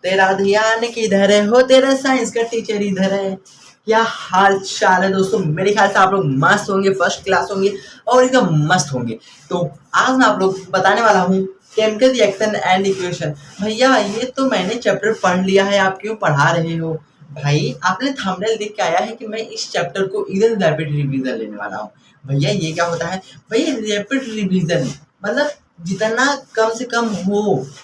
तेरा ध्यान किधर है हो, तेरा साइंस का टीचर इधर है। क्या हाल चाल है दोस्तों? मेरे ख्याल से आप लोग मस्त होंगे, फर्स्ट क्लास होंगे और एकदम मस्त होंगे। तो आज मैं आप लोग बताने वाला हूँ केमिकल रिएक्शन एंड इक्वेशन। भैया ये तो मैंने चैप्टर पढ़ लिया है, आप क्यों पढ़ा रहे हो? भाई आपने थंबनेल देख के आया है कि मैं इस चैप्टर को एकदम रैपिड रिवीजन लेने वाला हूँ। भैया ये क्या होता है? भैया रैपिड रिवीजन मतलब जितना कम से कम हो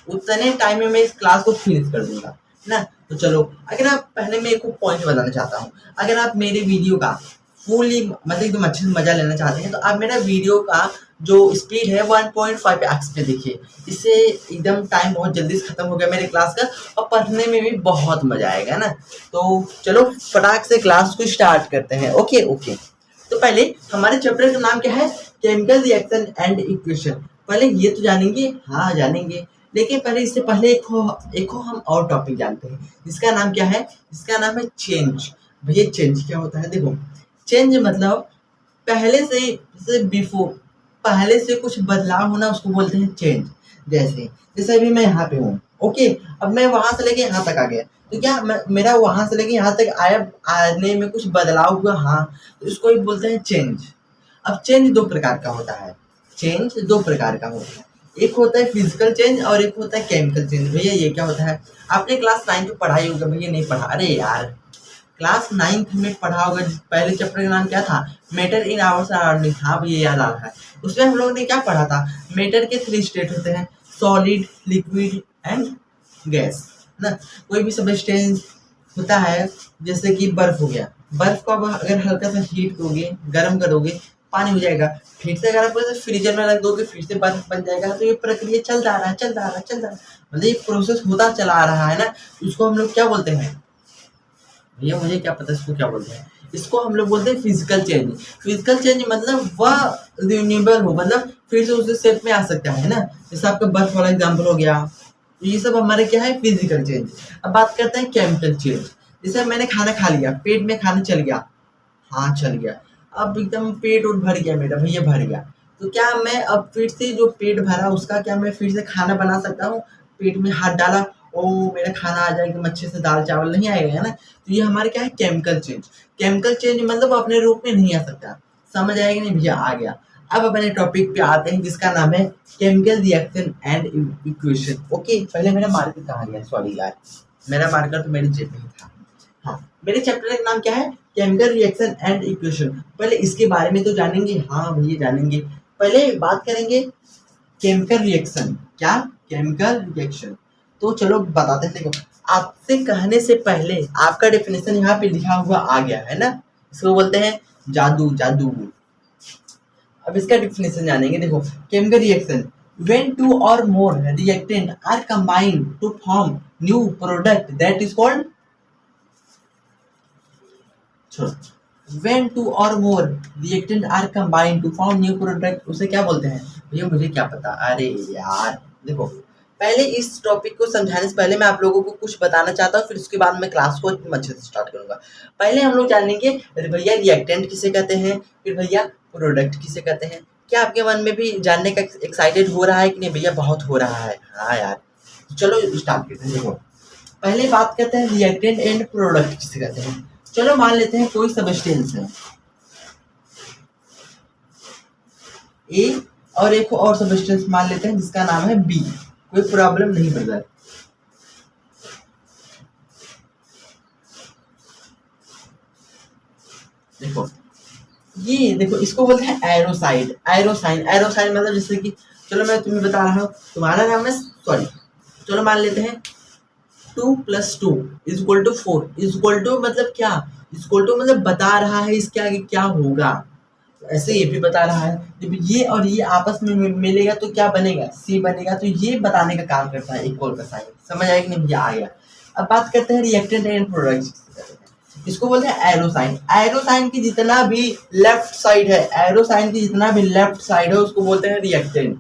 उतने टाइम में मैं इस क्लास को फिनिश कर दूंगा, है ना? तो चलो, अगर आप पहले मैं एक पॉइंट बताना चाहता हूँ। अगर आप मेरे वीडियो का फुली मतलब एकदम अच्छे से मजा लेना चाहते हैं तो आप मेरा वीडियो का जो स्पीड है 1.5x पे देखिए। इससे एकदम टाइम बहुत जल्दी से खत्म हो गया मेरे क्लास का और पढ़ने में भी बहुत मजा आएगा ना। तो चलो फटाक से क्लास को स्टार्ट करते हैं। Okay okay. तो पहले हमारे चैप्टर का नाम क्या है? Chemical reaction and equation. पहले ये तो जानेंगे, हाँ जानेंगे, लेकिन पहले इससे पहले एक हम और टॉपिक जानते हैं जिसका नाम क्या है? इसका नाम है चेंज। भैया चेंज क्या होता है? देखो, चेंज मतलब पहले से जैसे बिफोर पहले से कुछ बदलाव होना उसको बोलते हैं चेंज। जैसे जैसे अभी मैं यहाँ पे हूँ, ओके, अब मैं वहां से लेके यहाँ तक आ गया, तो क्या मेरा वहां से लेके यहाँ तक आने में कुछ बदलाव हुआ? हाँ, तो इसको ही बोलते हैं चेंज। अब चेंज दो प्रकार का होता है। चेंज दो प्रकार का होता है, एक होता है फिजिकल चेंज और एक होता है केमिकल चेंज। भैया ये क्या होता है? आपने क्लास 9 में पढ़ाई होगा। भैया नहीं पढ़ा? अरे यार, क्लास 9th में पढ़ा होगा। पहले चैप्टर का नाम क्या था? Matter in our surrounding. हाँ भैया याद आ रहा है। उसमें हम लोगों ने क्या पढ़ा था? मैटर के 3 स्टेट होते हैं, सॉलिड, लिक्विड एंड गैस, ना? कोई भी सब्सटेंस होता है, जैसे कि बर्फ हो गया। बर्फ को अब अगर हल्का सा हीट करोगे, गर्म करोगे, पानी हो जाएगा। फिर से अगर आप उसे फ्रीजर में रख दोगे, फिर से बर्फ बन जाएगा। तो ये प्रक्रिया चलता आ रहा है, चलता आ रहा है, चलता आ रहा है, मतलब ये प्रोसेस होता चला आ रहा है ना। उसको हम लोग क्या बोलते हैं? भैया मुझे क्या पता इसको क्या बोलते हैं। इसको हम लोग बोलते हैं फिजिकल चेंज। फिजिकल चेंज मतलब वह रिन्यूएबल हो, मतलब फिर से उस शेप में आ सकता है ना। जैसे आपका बर्फ वाला एग्जांपल हो गया। तो ये सब हमारे क्या है? Physical change. अब बात करते हैं केमिकल चेंज। जैसे मैंने खाना खा लिया, पेट में खाना चल गया, हाँ चल गया, अब एकदम पेट और भर गया मेरा, भैया भर गया। तो क्या मैं अब फिर से जो पेट भरा उसका क्या मैं फिर से खाना बना सकता हूँ? पेट में हाथ डाला, ओ मेरा खाना आ जाएगा, एकदम अच्छे से दाल चावल नहीं आएगा, है ना? तो ये हमारे क्या है? Chemical change. केमिकल चेंज मतलब अपने रूप में नहीं आ सकता। समझ आएगा नहीं भैया? आ गया। अब अपने टॉपिक पे आते हैं जिसका नाम है chemical reaction and equation. Okay, पहले मेरा मार्कर कहाँ गया? सॉरी यार, मेरा मार्कर तो मेरे जेब में ही था। हाँ, मेरे चैप्टर का नाम क्या है? Chemical reaction and equation. पहले इसके बारे में तो जानेंगे, हाँ भैया जानेंगे। पहले बात करेंगे केमिकल रिएक्शन। क्या? Chemical reaction. तो चलो बताते हैं। देखो, आपसे कहने से पहले आपका डेफिनेशन यहाँ पे लिखा हुआ आ गया है ना। इसको बोलते हैं जादू, जादू। अब इसका डेफिनेशन जानेंगे। देखो, chemical reaction, when two or more reactant are combined to form new product that is called, छोड़ो, when two or more reactant are combined to form new product उसे क्या बोलते हैं? भैया मुझे क्या पता। अरे यार देखो, पहले इस टॉपिक को समझाने से पहले मैं आप लोगों को कुछ बताना चाहता हूँ, फिर उसके बाद मैं क्लास को अच्छे से स्टार्ट करूंगा। पहले हम लोग जानेंगे भैया रिएक्टेंट किसे कहते हैं, फिर भैया प्रोडक्ट किसे कहते हैं। क्या आपके मन में भी जानने का एक्साइटेड हो रहा है कि नहीं? भैया बहुत हो रहा है। हाँ यार, तो चलो स्टार्ट करते हैं। देखो, पहले बात करते हैं रिएक्टेंट एंड प्रोडक्ट किसे कहते हैं। चलो मान लेते हैं कोई सब्सटेंस है ए और एक और सब्सटेंस मान लेते हैं जिसका नाम है बी। कोई प्रॉब्लम नहीं ब्रदर। देखो, ये देखो, इसको बोलते हैं एरोसाइड, एरोसाइन। एरोसाइन मतलब जैसे कि चलो मैं तुम्हें बता रहा हूँ, तुम्हारा नाम है, सॉरी, चलो मान लेते हैं 2+2 is equal to 4 is equal to मतलब क्या? इज इक्वल टू मतलब बता रहा है इसके आगे क्या होगा। ऐसे ये भी बता रहा है जब ये और ये आपस में मिलेगा तो क्या बनेगा? सी बनेगा। तो ये बताने का काम करता है इक्वल का साइन। समझ आएगा नहीं भैया? आ गया। अब बात करते हैं रिएक्टेंट एंड प्रोडक्ट। इसको बोलते हैं एरोसाइन। एरोसाइन की जितना भी लेफ्ट साइड है, एरोसाइन की जितना भी लेफ्ट साइड है उसको बोलते हैं रिएक्टेंट।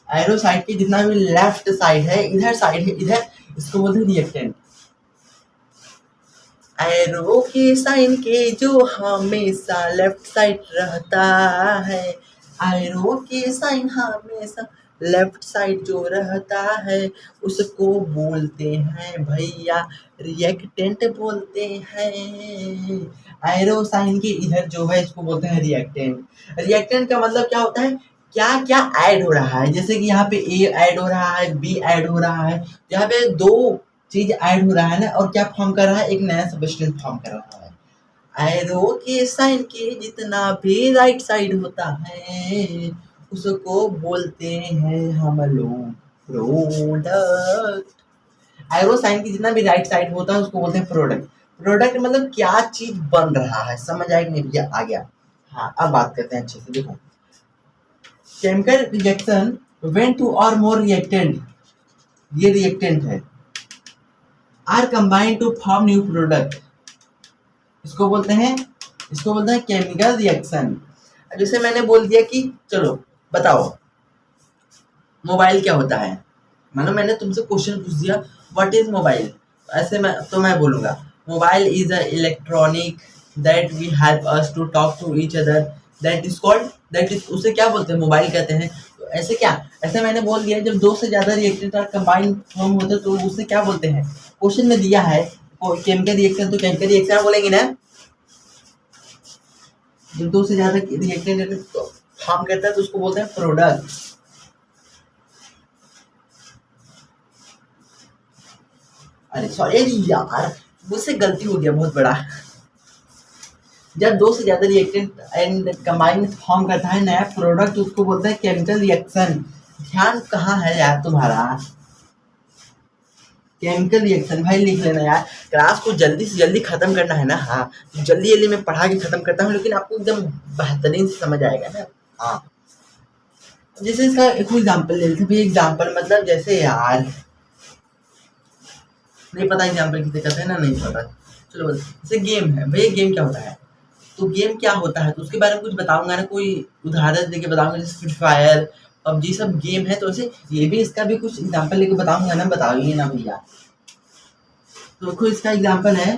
एरोसाइड की जितना भी लेफ्ट साइड है, इधर साइड है इधर, इसको बोलते हैं रिएक्टेंट। एरो के साइन के जो हमेशा लेफ्ट साइड रहता है, एरो के साइन हमेशा लेफ्ट साइड जो रहता है उसको बोलते हैं भैया रिएक्टेंट बोलते हैं। एरो साइन के इधर जो है इसको बोलते हैं रिएक्टेंट। रिएक्टेंट का मतलब क्या होता है, क्या क्या ऐड हो रहा है, जैसे कि यहाँ पे ए ऐड हो रहा है, बी ऐड हो रहा है, यहाँ पे दो चीज ऐड हो रहा है ना, और क्या फॉर्म कर रहा है, एक नया सबस्टेंस फॉर्म कर रहा है। एरो के साइन के जितना भी राइट साइड होता है उसको बोलते हैं हम लोग प्रोडक्ट। एरो साइन की जितना भी राइट साइड होता है उसको बोलते हैं प्रोडक्ट। प्रोडक्ट मतलब क्या चीज बन रहा है, समझ आएगा नहीं भैया, आ गया। हाँ अब बात करते हैं अच्छे से। देखो केमिकल रिएक्शन व्हेन टू और मोर रिएक्टेंट, ये रिएक्टेंट है, are combined to form new product, इसको बोलते हैं केमिकल रिएक्शन। जैसे मैंने बोल दिया कि चलो बताओ मोबाइल क्या होता है, मानो मैंने तुमसे क्वेश्चन पूछ दिया व्हाट इज मोबाइल, ऐसे मैं बोलूंगा mobile is a electronic that we help us to talk to each other, that is called, that is, उसे क्या बोलते हैं, मोबाइल कहते हैं। तो ऐसे क्या, ऐसे मैंने बोल दिया जब दो से ज्यादा रिएक्टेंट कंबाइंड फॉर्म होते हैं तो उसे क्या बोलते हैं, क्वेश्चन में दिया है केमिकल रिएक्शन, तो केमिकल रिएक्शन बोलेंगे ना। जब दो से ज्यादा रिएक्टेंट फॉर्म करता है तो उसको बोलते हैं प्रोडक्ट। अरे सॉरी यार, मुझसे गलती हो गया बहुत बड़ा। जब दो से ज्यादा रिएक्टेंट एंड कंबाइन फॉर्म करता है नया प्रोडक्ट, उसको बोलते हैं केमिकल रिएक्शन। ध्यान कहाँ है यार तुम्हारा, केमिकल रिएक्शन भाई लिख लेना यार। क्लास को जल्दी से जल्दी खत्म करना है ना। हाँ जल्दी जल्दी मैं पढ़ा के खत्म करता हूँ, लेकिन आपको एकदम बेहतरीन से समझ आएगा ना। हाँ जैसे इसका एक एग्जाम्पल ले लेते, एग्जाम्पल मतलब जैसे यार नहीं पता एग्जाम्पल किसे कहते हैं ना, नहीं पता, चलो जैसे गेम है भैया, गेम क्या होता है, तो गेम क्या होता है तो उसके बारे में कुछ बताऊंगा ना, कोई उदाहरण देके बताऊंगा, जैसे फ्री फायर पबजी सब गेम है, तो ऐसे ये भी इसका भी कुछ एग्जाम्पल लेके बताऊंगा ना, बताइए ना भैया। तो देखो इसका एग्जाम्पल है,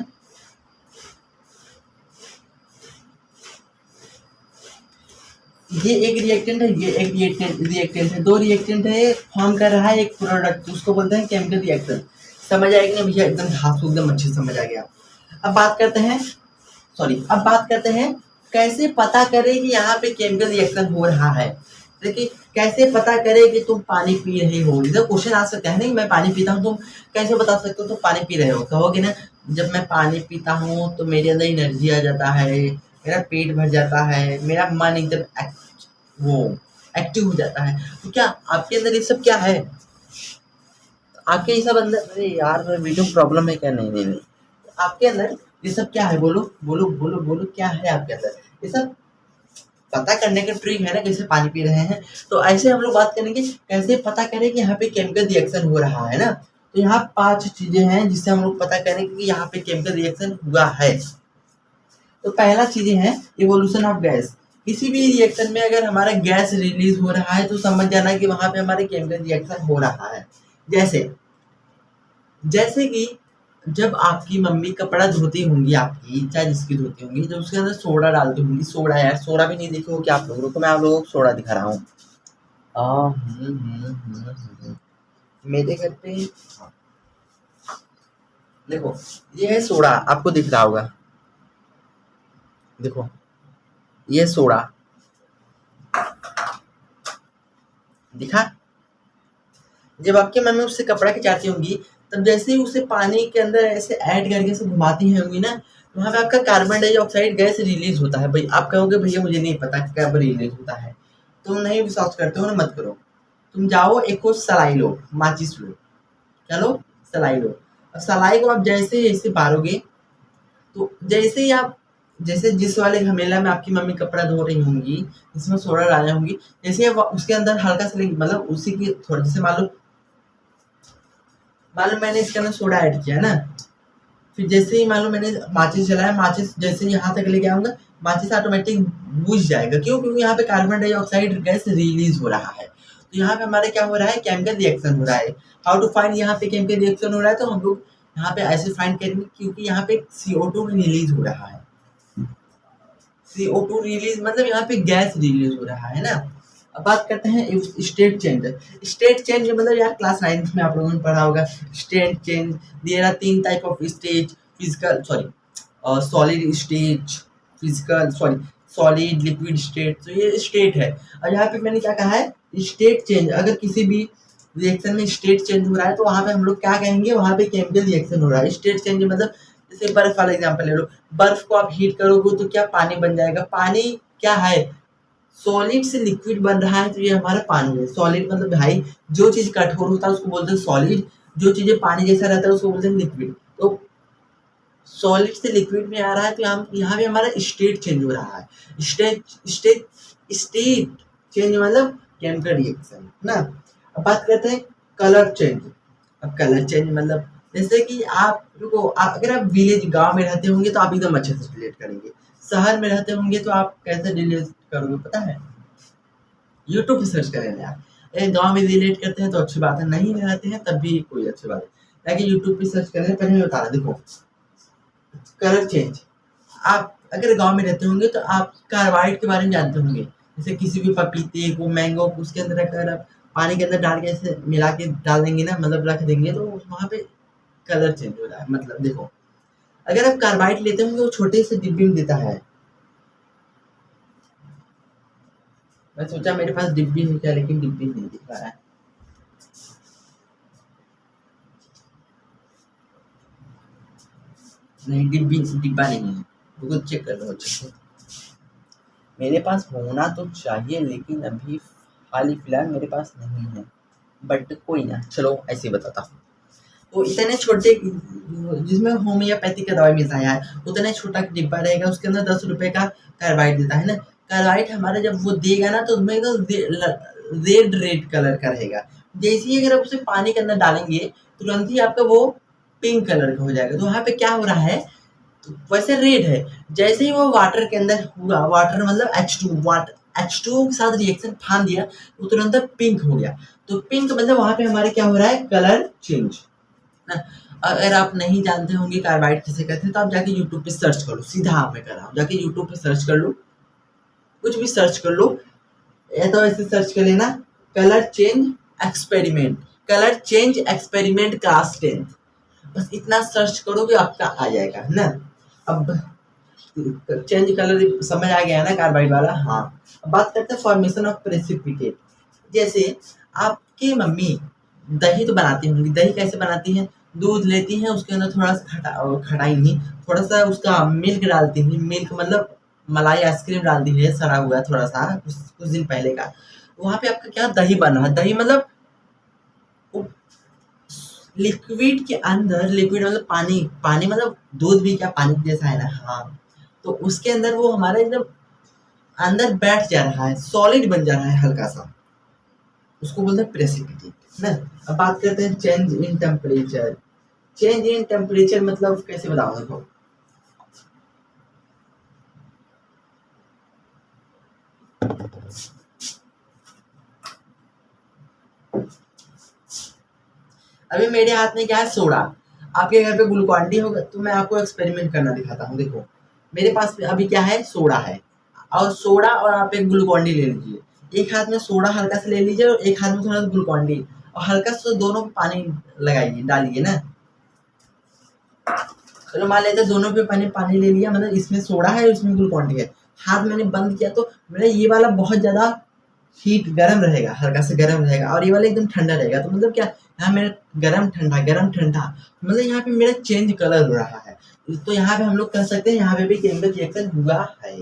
ये एक रिएक्टेंट है, ये एक रिएक्टेंट है, दो रिएक्टेंट है, फॉर्म कर रहा है एक प्रोडक्ट, उसको बोलते हैं केमिकल रिएक्शन। समझ आएगी ना भैया, एकदम धांसू एकदम अच्छे से समझ आ गया। अब बात करते हैं कैसे पता करें कि यहाँ पे केमिकल रिएक्शन हो रहा है। देखिए कैसे पता करें कि तुम पानी पी रहे हो, इधर क्वेश्चन आ सकता है नहीं, मैं पानी पीता हूँ, तुम कैसे बता सकते हो तुम पानी पी रहे हो, कहोगे ना जब मैं पानी पीता हूँ तो मेरे अंदर एनर्जी आ जाता है, मेरा पेट भर जाता है, मेरा मन एकदम वो एक्टिव हो जाता है। तो क्या आपके अंदर ये सब क्या है, आपके ये सब अंदर, अरे यार वीडियो प्रॉब्लम है क्या, नहीं नहीं नहीं, आपके अंदर ये सब क्या है, बोलो बोलो बोलो बोलो, क्या है आपके अंदर ये सब, पता करने का ट्रिक है ना कैसे पानी पी रहे हैं। तो ऐसे हम लोग बात करेंगे कैसे पता करें कि यहाँ पे केमिकल रिएक्शन हो रहा है ना। तो यहाँ 5 चीजें हैं जिससे हम लोग पता करेंगे कि यहाँ पे केमिकल रिएक्शन हुआ है। तो पहला चीजें है इवोल्यूशन ऑफ गैस। किसी भी रिएक्शन में अगर हमारा गैस रिलीज हो रहा है तो समझ जाना कि वहां पे हमारे केमिकल रिएक्शन हो रहा है। जैसे कि जब आपकी मम्मी कपड़ा धोती होंगी, आपकी चाहे जिसकी धोती होंगी, जब उसके अंदर सोडा डालती होंगी, सोडा यार सोडा भी नहीं देखी हो क्या आप लोगों को, मैं आप लोगों को सोडा दिखा रहा हूँ। मेरे घर पे देखो ये है सोडा, आपको दिख रहा होगा, देखो ये सोडा दिखा। जब आपकी मम्मी उससे कपड़ा खिंचाती होंगी तब जैसे ही उसे पानी के अंदर ऐसे ऐड करके से घुमाती है होंगी ना, तो वहाँ पे आपका कार्बन डाइऑक्साइड गैस रिलीज होता है। भाई आप कहोगे भैया मुझे नहीं पता कब रिलीज होता है, तुम नहीं विश्वास करते हो ना, मत करो। तुम जाओ एक को सलाई लो, माचिस लो, क्या लो, सलाई लो। अब सलाई को आप जैसे जैसे बारोगे, तो जैसे ही आप, जैसे जिस वाले घमेला में आपकी मम्मी कपड़ा धो रही होंगी, जिसमें सोडा डाली होंगी, जैसे अब उसके अंदर हल्का सा मतलब उसी की थोड़ा, जैसे मान लो मैंने इसके अंदर सोडा ऐड किया ना, फिर जैसे ही मान लो मैंने माचिस जलाया, माचिस जैसे ही यहाँ तक लेके आऊंगा, माचिस ऑटोमेटिक बुझ जाएगा। क्यों? क्योंकि यहाँ पे कार्बन डाइऑक्साइड गैस रिलीज हो रहा है। तो यहाँ पे हमारे क्या हो रहा है, केमिकल रिएक्शन हो रहा है। हाउ टू फाइंड यहाँ पे केमिकल रिएक्शन हो रहा है, तो हम लोग यहाँ पे ऐसे फाइंड करेंगे क्योंकि यहाँ पे CO2 रिलीज हो रहा है। CO2 रिलीज मतलब यहाँ पे गैस रिलीज हो रहा है ना। अब बात करते हैं स्टेट चेंज। स्टेट चेंज मतलब यार क्लास 9th में आप लोगों ने पढ़ा होगा। State change there are 3 type of stage, physical sorry solid stage, physical sorry solid liquid state. तो ये स्टेट है। और यहाँ पे मैंने क्या कहा है, स्टेट चेंज। अगर किसी भी रिएक्शन में स्टेट चेंज हो रहा है तो वहाँ पे हम लोग क्या कहेंगे, वहाँ पे केमिकल रिएक्शन हो रहा है। स्टेट चेंज मतलब जैसे बर्फ वाला एग्जांपल ले लो, बर्फ को आप हीट करोगे तो क्या पानी बन जाएगा। पानी क्या है, सॉलिड से लिक्विड बन रहा है, तो ये हमारा पानी है। सॉलिड मतलब भाई जो चीज कठोर होता है उसको बोलते हैं सॉलिड, जो चीजें पानी जैसा रहता है उसको बोलते हैं लिक्विड। तो सॉलिड से लिक्विड में आ रहा है तो यहाँ भी हमारा स्टेट चेंज हो रहा है। स्टेट स्टेट स्टेट चेंज मतलब केमिकल रिएक्शन ना। अब बात करते हैं कलर चेंज। अब कलर चेंज मतलब जैसे कि आप रुको, अगर आप विलेज गांव में रहते होंगे तो आप एकदम अच्छे से रिलेट करेंगे। शहर में रहते होंगे तो आप कैसे रिलेट करोगे पता है, यूट्यूब पे सर्च करेंगे आप। गांव में रिलेट करते हैं तो अच्छी बात है, नहीं रहते हैं तब भी कोई अच्छी बात है, ताकि यूट्यूब पे सर्च करें। पहले मैं बता रहा, देखो कलर चेंज। आप अगर गांव में रहते होंगे तो आप कार्बाइड के बारे में जानते होंगे। जैसे किसी भी पपीते को, मैंगो को, उसके अंदर अगर आप पानी के अंदर डाल के ऐसे मिला के डाल देंगे ना, मतलब रख देंगे, तो वहाँ पे कलर चेंज हो रहा है। मतलब देखो अगर आप कार्बाइड लेते होंगे वो छोटे से डिब्बे में देता है। मैं सोचा मेरे पास डिब्बी है क्या, लेकिन डिब्बी नहीं दिख रहा है। नहीं डिब्बा नहीं है, रुको चेक कर लो अच्छे से। मेरे पास होना तो चाहिए लेकिन अभी हाल ही फिलहाल मेरे पास नहीं है, बट कोई ना, चलो ऐसे ही बताता हूँ। तो इतने छोटे जिसमें होम्योपैथिक का दवाई मिलता है यार, उतने छोटा डिब्बा रहेगा, उसके अंदर 10 रुपए का कार्बाइड देता है ना। कार्बाइड हमारा जब वो देगा ना तो उसमें रेड रेड कलर का रहेगा। जैसे ही अगर आप उसे पानी के अंदर डालेंगे तुरंत ही आपका वो पिंक कलर का हो जाएगा। तो वहाँ पे क्या हो रहा है, तो वैसे रेड है, जैसे ही वो वाटर के अंदर हुआ, वाटर मतलब H2, वाटर H2 के साथ रिएक्शन ठान दिया तो तुरंत पिंक हो गया। तो पिंक मतलब वहाँ पे हमारे क्या हो रहा है, कलर चेंज ना। अगर आप नहीं जानते होंगे कार्बाइड किसे कहते हैं तो आप जाके यूट्यूब पे सर्च कर लो, सीधा मैं कर रहा हूँ, जाके यूट्यूब पे सर्च कर लो, कुछ भी सर्च कर लो, या तो ऐसे सर्च कर लेना colour change experiment, colour change experiment class 10th, बस इतना सर्च करोगे आपका आ जाएगा है ना। अब चेंज कलर समझ आ गया ना कार्बाइड वाला। हाँ, अब बात करते हैं फॉर्मेशन ऑफ प्रेसिपिटेट। जैसे आपकी मम्मी दही तो बनाती होंगी, दही कैसे बनाती हैं, दूध लेती हैं, उसके अंदर थोड़ा सा खटाई नहीं, थोड़ा सा उसका मिल्क डालती हैं, मिल्क मतलब मलाई आइसक्रीम डालती है, सड़ा हुआ थोड़ा सा कुछ दिन पहले का। वहाँ पे आपका क्या दही बन रहा है, दही मतलब लिक्विड के अंदर, लिक्विड मतलब पानी, पानी मतलब दूध भी क्या पानी जैसा है ना। हाँ, तो उसके अंदर वो हमारा एकदम अंदर बैठ जा रहा है, सॉलिड बन जा रहा है हल्का सा, उसको बोलते हैं प्रेसिपिटेट ना। अब बात करते हैं change in temperature. Change in temperature मतलब कैसे बताऊं, देखो अभी मेरे हाथ में क्या है, सोडा। आपके घर पे ग्लूकॉन डी होगा तो मैं आपको एक्सपेरिमेंट करना दिखाता हूँ। देखो मेरे पास अभी क्या है, सोडा है, और सोडा और आप एक ग्लूकॉन डी ले लीजिए। एक हाथ में सोडा हल्का सा ले लीजिए और एक हाथ में थोड़ा सा ग्लूकॉन डी, और हल्का सा दोनों पे पानी लगाइए, डालिए ना। चलो मान लेते हैं दोनों पे पानी पानी ले लिया, मतलब इसमें सोडा है इसमें ग्लूकॉन डी है। हाथ मैंने बंद किया तो मेरा ये वाला बहुत ज्यादा हीट गर्म रहेगा, हल्का सा गर्म रहेगा, और ये वाला एकदम ठंडा रहेगा। तो मतलब क्या, यहाँ मेरा गर्म ठंडा, मतलब यहाँ पे मेरा चेंज कलर हो रहा है। तो यहाँ पे हम लोग कह सकते हैं यहाँ पे भी केमिकल रिएक्शन हुआ है।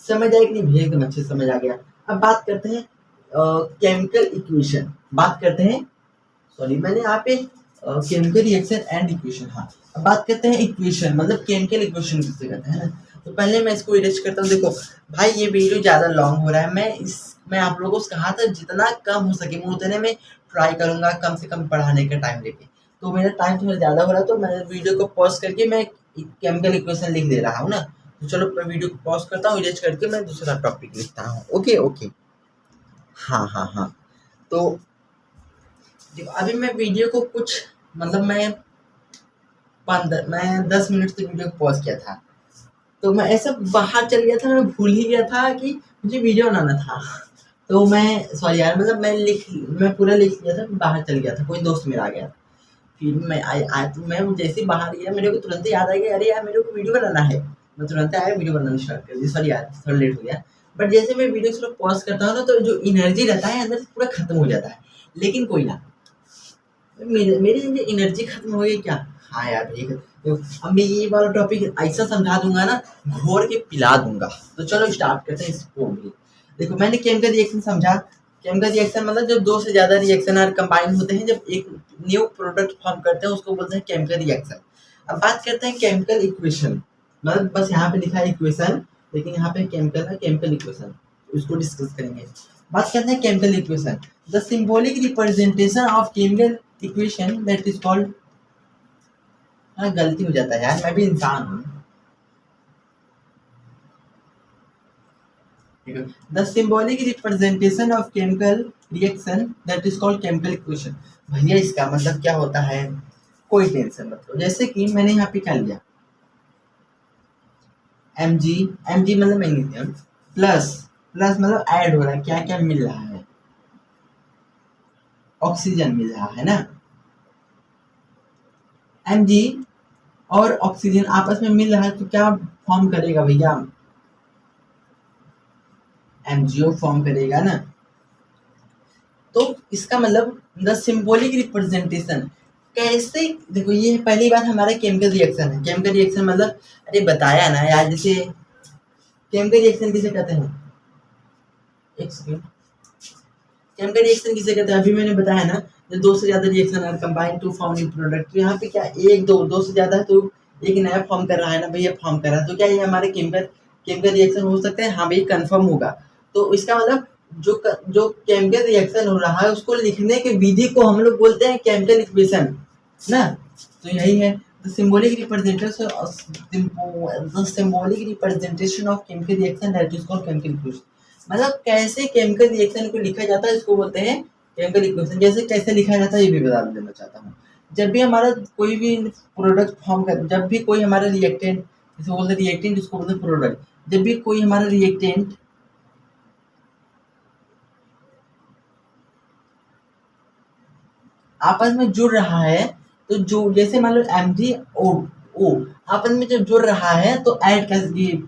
समझ आया कि नहीं भैया, एकदम अच्छे समझ आ गया। अब बात करते हैं केमिकल इक्वेशन, बात करते हैं, सॉरी मैंने यहाँ पे केमिकल रिएक्शन एंड इक्वेशन। हाँ, अब बात करते हैं इक्वेशन, मतलब केमिकल इक्वेशन किसे कहते हैं। तो पहले मैं इसको इरेज करता हूँ। देखो भाई ये वीडियो ज़्यादा लॉन्ग हो रहा है, मैं आप लोगों से कहा था जितना कम हो सके मैं उतने में ट्राई करूँगा, कम से कम पढ़ाने का टाइम लेके। तो मेरा टाइम थोड़ा ज़्यादा हो रहा है तो मैं वीडियो को पॉज करके मैं केमिकल इक्वेशन लिख दे रहा हूँ ना। तो चलो मैं वीडियो को पॉज करता हूँ, इरेज करके मैं दूसरा टॉपिक लिखता हूँ। ओके ओके, हाँ हाँ हाँ। तो देखो अभी मैं वीडियो को कुछ मतलब मैं 10 मिनट से वीडियो को पॉज किया था, तो मैं ऐसा बाहर चल गया था, मैं भूल ही गया था कि मुझे वीडियो बनाना था। तो मैं सॉरी यार, मतलब मैं पूरा लिख लिया था, बाहर चल गया था, कोई दोस्त मेरा आ गया। फिर मैं जैसे ही बाहर गया, मेरे को तुरंत ही याद आ गया, अरे यार मेरे को वीडियो बनाना है। मैं तुरंत आया, वीडियो बनाना स्टार्ट कर दिया। सॉरी यार, थोड़ा लेट हो गया। बट जैसे मैं वीडियो थोड़ा पॉज़ करता हूँ ना, तो जो एनर्जी रहता है अंदर से पूरा खत्म हो जाता है। लेकिन कोई ना, मेरी अंदर एनर्जी खत्म हो गई क्या? हाँ यार ठीक है। तो अब मैं ये वाला टॉपिक ऐसा समझा दूंगा ना, घोर के पिला दूंगा। तो चलो स्टार्ट करते हैं इसको भी। देखो, मैंने केमिकल रिएक्शन समझा। केमिकल रिएक्शन मतलब जब दो से ज्यादा रिएक्शन आर कंबाइन होते हैं, जब एक न्यू प्रोडक्ट फॉर्म करते हैं, उसको बोलते हैं केमिकल रिएक्शन। अब बात करते हैं केमिकल इक्वेशन। मतलब बस यहाँ पे लिखा है इक्वेशन, लेकिन यहाँ पे केमिकल है, केमिकल इक्वेशन, उसको डिस्कस करेंगे। बात करते हैं chemical equation. The symbolic representation of chemical equation that is called. हाँ, गलती हो जाता है यार, मैं भी इंसान हूँ। ठीक है, the symbolic representation of chemical reaction that is called chemical equation. भैया इसका मतलब क्या होता है? कोई टेंशन मत लो। जैसे कि मैंने यहाँ पे क्या लिया, Mg। Mg मतलब मैग्नीशियम, प्लस प्लस मतलब ऐड हो रहा है, क्या क्या मिल रहा है? ऑक्सीजन मिल रहा है ना। Mg और ऑक्सीजन आपस में मिल रहा है, तो क्या फॉर्म करेगा भैया? MgO फॉर्म करेगा ना। तो इसका मतलब द सिंबॉलिक रिप्रेजेंटेशन कैसे, देखो ये पहली बात हमारा केमिकल रिएक्शन है। केमिकल रिएक्शन मतलब, अरे बताया ना यार, जैसे केमिकल रिएक्शन किसे कहते हैं? एक सेकंड, केमिकल रिएक्शन किसे कहते हैं? अभी मैंने बताया ना, जो दो से ज्यादा reaction are combine to form new product. तो यहाँ पे क्या, एक दो से ज्यादा है, तो एक नया फॉर्म कर रहा है ना भैया, फॉर्म कर रहा है, तो क्या ये हमारे केमिकल केमिकल रिएक्शन हो सकते हैं? हाँ भाई, कंफर्म होगा। तो इसका मतलब जो केमिकल रिएक्शन हो रहा है, उसको लिखने के विधि को हम लोग बोलते हैं केमिकल इक्वेशन ना। तो यही है the symbolic representation of chemical reaction that is called chemical equation. मतलब कैसे केमिकल रिएक्शन को लिखा जाता है, इसको बोलते हैं केमिकल इक्वेशन। जैसे कैसे लिखा जाता है ये भी बता देना चाहता हूँ। जब भी हमारा कोई भी प्रोडक्ट फॉर्म कर, जब भी कोई हमारा रिएक्टेंट, जिसको बोलते हैं रिएक्टेंट, जिसको बोलते हैं प्रोडक्ट, जब भी कोई हमारा रिएक्टेंट आपस में जुड़ रहा है, तो जो जैसे मान लो MgO आपस में जब जुड़ रहा है, तो ऐड का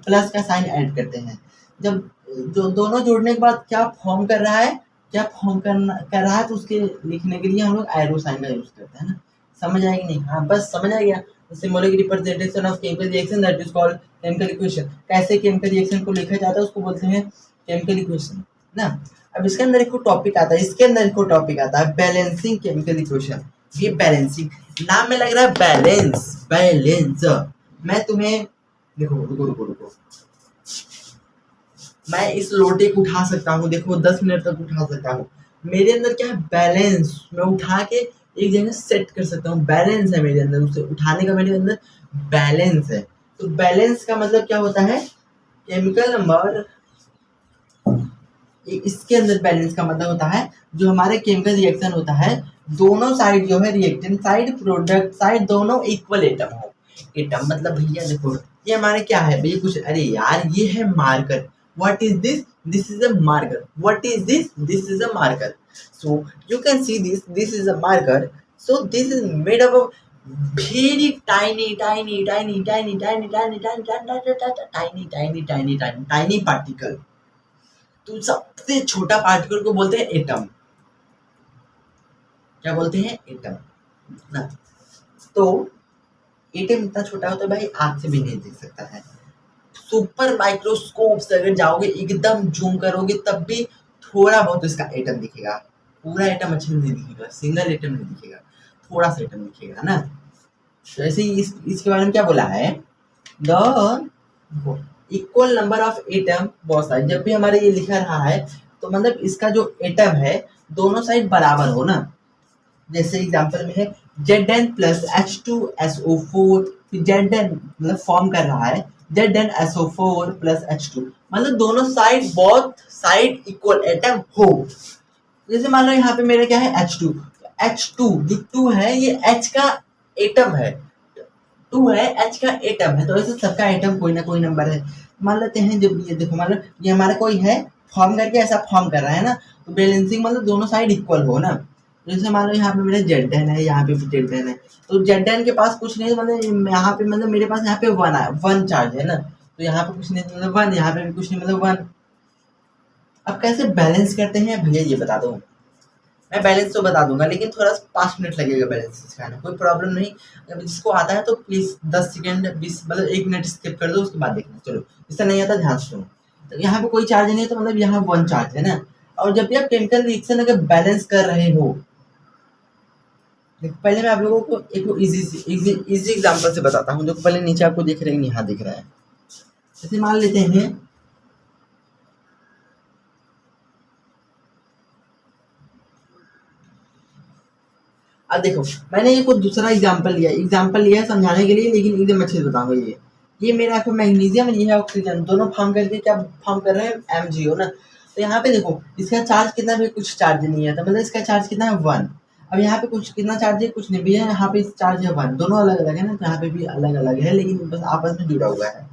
प्लस का साइन ऐड करते हैं। जब जो दोनों जुड़ने के बाद क्या फॉर्म कर रहा है, क्या फॉर्म कर रहा है, तो उसके लिखने के लिए हम लोग एरो साइन का यूज करते हैं ना। समझ आएगी नहीं? हाँ, बस समझ आ गया। Symbolic representation of chemical reaction that is called chemical equation. कैसे केमिकल रिएक्शन को लिखा जाता है, उसको बोलते हैं केमिकल इक्वेशन ना। अब इसके अंदर एक टॉपिक आता है, इसके अंदर एक टॉपिक आता है बैलेंसिंग केमिकल इक्वेशन। ये बैलेंसिंग नाम में लग रहा है, बैलेंस बैलेंस। मैं तुम्हें, देखो रुको रुको रुको, मैं इस लोटे को उठा सकता हूँ, देखो 10 मिनट तक उठा सकता हूँ। मेरे अंदर क्या है? बैलेंस। मैं उठा के एक जगह सेट कर सकता हूँ, बैलेंस है मेरे अंदर, उसे उठाने का मेरे अंदर बैलेंस है। तो बैलेंस का मतलब क्या होता है? केमिकल नंबर, इसके अंदर बैलेंस का मतलब होता है, जो हमारे केमिकल रिएक्शन होता है, दोनों साइड जो है, रिएक्टेंट साइड, प्रोडक्ट साइड, दोनों इक्वल एटम हो। एटम मतलब भैया देखो, ये हमारे क्या है भैया, कुछ, अरे यार ये है marker. What is this? This is a marker. What is this? This is a marker. So you can see this is a marker. So this is made up of very tiny tiny tiny tiny tiny tiny tiny tiny tiny tiny tiny tiny tiny particle। तो सबसे छोटा particle को बोलते हैं atom. क्या बोलते हैं? Atom ना। तो एटम इतना छोटा होता है भाई, आंख से भी नहीं देख सकता है। सुपर माइक्रोस्कोप से अगर जाओगे, एकदम जूम करोगे, तब भी थोड़ा बहुत इसका एटम दिखेगा। पूरा एटम अच्छे से नहीं दिखेगा, सिंगल एटम नहीं दिखेगा, थोड़ा सा एटम दिखेगा ना। तो ऐसे ही इसके बारे में क्या बोला है? The equal number of atom, बहुत सारे, जब भी हमारे ये लिखा रहा है, तो मतलब इसका जो एटम है, दोनों साइड बराबर हो ना। जैसे एग्जांपल में है Zn प्लस H2SO4, Zn मतलब फॉर्म कर रहा है ZnSO4 प्लस H2, मतलब दोनों side, both side equal atom हो। जैसे मान लो यहाँ पे मेरा क्या है? H2। H2 जो 2 है, ये H का एटम है, 2 है, H का एटम है। तो ऐसे सबका एटम कोई ना कोई नंबर है। मान लेते हैं, जब ये देखो, मान लो ये हमारा कोई है फॉर्म करके ऐसा फॉर्म कर रहा है ना, तो बैलेंसिंग मतलब दोनों साइड इक्वल हो ना। जैसे मान लो यहाँ पे मेरा जेड है, यहाँ पे भी जेड है, तो जेड के पास कुछ नहीं, मतलब यहाँ पे मतलब मेरे पास यहाँ पे वन है, वन चार्ज है ना, तो यहाँ पे कुछ नहीं मतलब वन, यहाँ पे भी कुछ नहीं मतलब वन। अब कैसे बैलेंस करते हैं भैया ये बता दो। मैं बैलेंस तो बता दूंगा, लेकिन थोड़ा 5 मिनट लगेगा बैलेंस सिखाने, कोई प्रॉब्लम नहीं। अगर जिसको आता है तो प्लीज 10 सेकेंड 20 मतलब 1 मिनट स्किप कर दो, उसके बाद देखना। चलो जिससे नहीं आता ध्यान से सुनो। तो यहाँ पे कोई चार्ज नहीं है, तो मतलब यहाँ वन चार्ज है ना। और जब भी आप केमिकल रिएक्शन अगर बैलेंस कर रहे हो, पहले मैं आप लोगों को एक इजी एग्जांपल से बताता हूँ, जो पहले नीचे आपको दिख रहा है, यहाँ दिख रहा है। जैसे मान लेते हैं अब देखो, मैंने ये कुछ दूसरा एग्जांपल लिया है समझाने के लिए, लेकिन एकदम अच्छे से बताऊंगा। ये मेरा आपको मैग्नीशियम, ये है ऑक्सीजन, दोनों फॉर्म करके क्या फॉर्म कर रहे हैं, MgO ना। तो यहाँ पे देखो इसका चार्ज कितना भी, कुछ चार्ज नहीं है, तो मतलब इसका चार्ज कितना है 1। अब यहाँ पे कुछ कितना चार्ज है, कुछ नहीं भी है, यहाँ पे चार्ज है 1, दोनों अलग अलग है ना, तो यहाँ पे भी अलग अलग है, लेकिन बस आपस में जुड़ा हुआ है।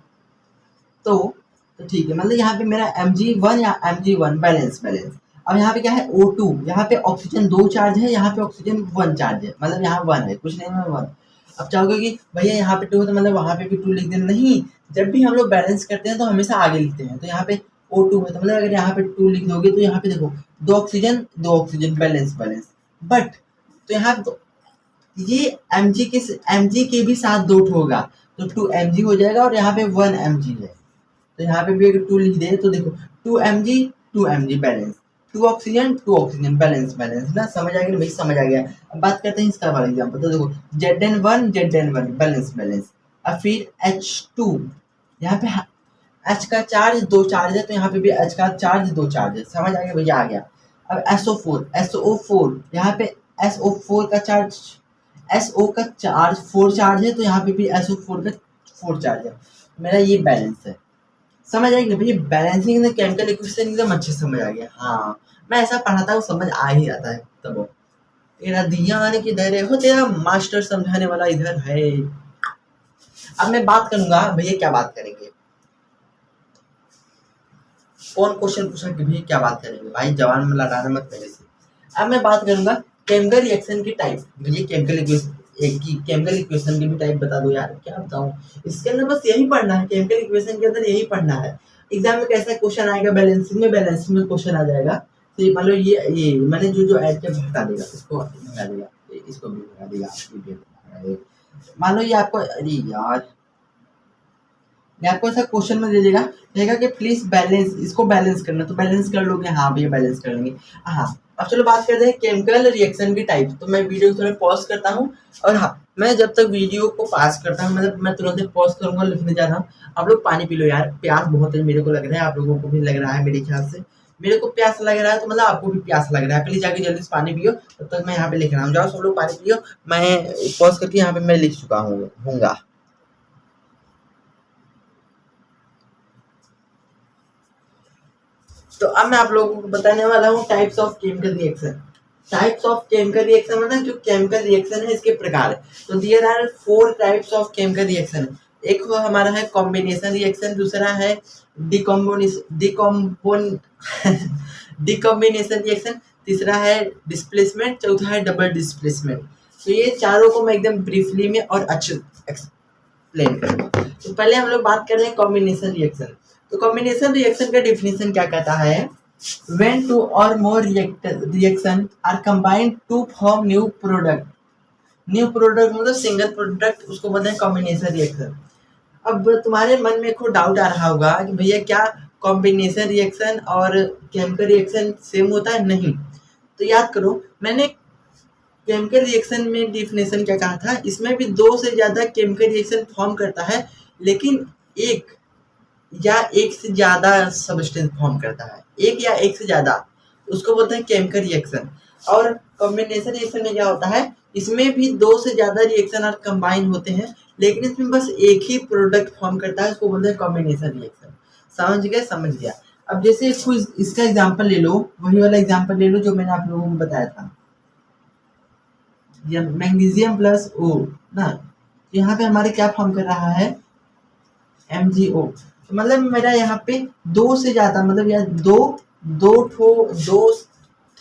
तो ठीक है, मतलब यहाँ पे मेरा Mg1 या Mg1 बैलेंस। अब यहाँ पे क्या है O2, यहाँ पे ऑक्सीजन 2 चार्ज है, यहाँ पे ऑक्सीजन 1 चार्ज है, मतलब यहाँ 1 है, कुछ नहीं है 1। अब चाहोगे कि भैया यहाँ पे 2 है तो मतलब वहाँ पे भी 2 लिख देना, नहीं। जब भी हम लोग बैलेंस करते हैं तो हमेशा आगे लिखते हैं। तो यहाँ पे O2 है, तो मतलब अगर यहाँ पे 2 लिख दोगे, तो यहाँ पे देखो 2 ऑक्सीजन बैलेंस। बट तो यहाँ तो ये Mg के भी साथ डॉट होगा, तो 2 Mg हो जाएगा, और यहाँ पे 1 Mg है, तो यहाँ पे भी अगर 2 लिख दे तो देखो 2 Mg बैलेंस, 2 ऑक्सीजन बैलेंस ना। समझ आ गया भाई, समझ आ गया। अब बात करते हैं इसका वाला एग्जांपल। तो देखो Zn1 बैलेंस। अब फिर H2, यहाँ पे H का चार्ज 2 चार्ज है, तो यहाँ पे भी H का चार्ज 2 चार्ज है। समझ आ गया भैया, आ गया। अब SO4 यहाँ पे SO4 का चार्ज, SO का चार्ज 4 चार्ज है, तो यहाँ पे भी SO4 का 4 चार्ज है। मेरा ये बैलेंस है। समझ आई ना भैया, बैलेंसिंग इन केमिकल इक्वेशन एकदम अच्छे से समझ आ गया। हाँ, मैं ऐसा पढ़ाता हूँ, समझ आ ही जाता है। तब तेरा ध्यान किधर है, हो तेरा मास्टर समझाने वाला इधर है। अब मैं बात करूंगा भैया, क्या बात करेंगे, कौन क्वेश्चन पूछा कि भैया क्या बात करेंगे, भाई जवान में लड़ाना मत पहले से। अब मैं बात करूंगा केमिकल रिएक्शन की टाइप। भैया केमिकल इक्वेशन की भी टाइप बता दो यार, क्या बताऊं। इसके अंदर बस यही पढ़ना है, केमिकल इक्वेशन के अंदर यही पढ़ना है। एग्जाम में कैसा क्वेश्चन आएगा, बैलेंसिंग में क्वेश्चन आ जाएगा। तो मान लो ये मैंने जो ऐड किया हटा देगा, इसको हटा देगा, इसको भी हटा देगा। मान लो ये आपको, अरे यार, मैं आपको ऐसा क्वेश्चन में दे देगा, कहेगा कि प्लीज बैलेंस, इसको बैलेंस करना, तो बैलेंस कर लोगे, हाँ भैया बैलेंस कर लेंगे। हाँ, अब चलो बात करते हैं केमिकल रिएक्शन की टाइप। तो मैं वीडियो थोड़ा पॉज करता हूँ, और हाँ, मैं जब तक वीडियो को पास करता हूँ, मतलब मैं तुरंत पॉज करूंगा, लिखने जा रहा हूँ। आप लोग पानी पी लो यार, प्यास बहुत है, मेरे को लग रहा है, आप लोगों को भी लग रहा है मेरे ख्याल से। मेरे को प्यास लग रहा है, तो मतलब आपको भी प्यास लग रहा है, प्लीज जाके जल्दी से पानी पियो। तब तक मैं यहाँ पे लिख रहा हूँ, जाओ सब लोग पानी पियो। मैं पॉज करके यहाँ पे मैं लिख चुका हूँ। तो अब मैं आप लोगों को बताने वाला हूँ types of chemical reaction. Types of chemical reaction मतलब जो केमिकल रिएक्शन है इसके प्रकार। तो there are 4 types of chemical reaction. एक हमारा है कॉम्बिनेशन रिएक्शन, दूसरा है डिकॉम्बिनेशन रिएक्शन, तीसरा है डिस्प्लेसमेंट, चौथा है डबल डिस्प्लेसमेंट। तो ये चारों को मैं एकदम ब्रीफली में और अच्छे एक्सप्लेन करूंगा। तो पहले हम लोग बात कर रहे हैं कॉम्बिनेशन रिएक्शन। तो कॉम्बिनेशन रिएक्शन का डेफिनेशन क्या कहता है, when two or more reaction are combined to form new product मतलब सिंगल प्रोडक्ट, उसको बोलते हैं कॉम्बिनेशन रिएक्शन। अब तुम्हारे मन में कोई डाउट आ रहा होगा कि भैया क्या कॉम्बिनेशन रिएक्शन और केमिकल रिएक्शन सेम होता है? नहीं। तो याद करो, मैंने केमिकल रिएक्शन में डिफिनेशन क्या कहा था, इसमें भी 2 से ज़्यादा केमिकल रिएक्शन फॉर्म करता है, लेकिन एक से ज़्यादा सब्सटेंस फॉर्म करता है, एक या एक से ज़्यादा, उसको बोलते हैं केमिकल रिएक्शन। और कॉम्बिनेशन रिएक्शन में क्या होता है, इसमें भी 2 से ज़्यादा रिएक्शन और कंबाइन होते हैं, लेकिन इसमें बस एक ही प्रोडक्ट फॉर्म करता है, उसको बोलते हैं कॉम्बिनेशन रिएक्शन। समझ गया। अब जैसे इसका एग्जांपल ले लो, वही वाला एग्जांपल ले लो जो मैंने आप लोगों को बताया था, मैग्नीशियम प्लस O ना। यहाँ पे हमारे क्या फॉर्म कर रहा है, MgO। तो मतलब मेरा यहाँ पे 2 से ज़्यादा, मतलब यार 2 दो